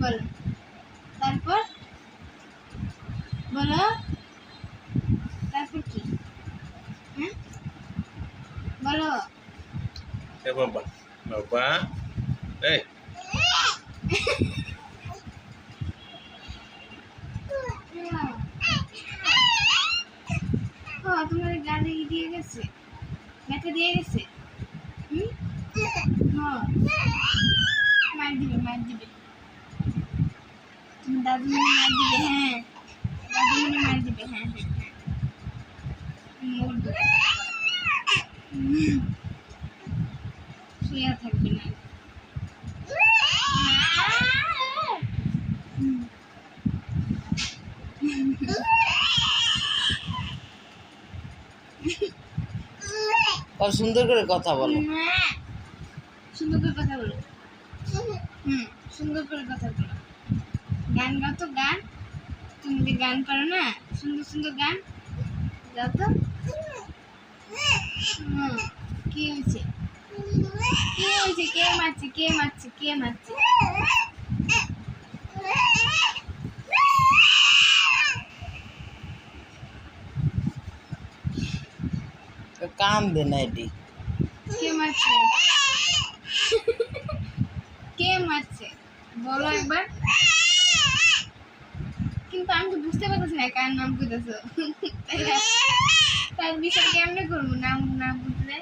বলো তারপর বলো তারপর কি হ্যাঁ বলো এ বাবা বাবা এই তোমার গালে দিয়ে গেছে ব্যথা দিয়ে গেছে মার দিবে তুমি দাদুমণি মার দিবে হ্যাঁ দাদুমণি মার দিবে হ্যাঁ হ্যাঁ হ্যাঁ শুয়ে থাকবে না আর সুন্দর করে কথা বলো সুন্দর করে কথা বলো সুন্দর করে কথা বলো গান গাও তো গান তুমি যে গান পারো না সুন্দর সুন্দর গান গাও তো কি হয়েছে কি হয়েছে কে মারছে কে মারছে কে মারছে কাম দে না এটি কে মারছে কে মারছে বলো একবার কিন্তু আমি তো বুঝতে পারতেছি না কার নাম কইতেছো তার বিষয় কেমনে করবো নাম বুঝলে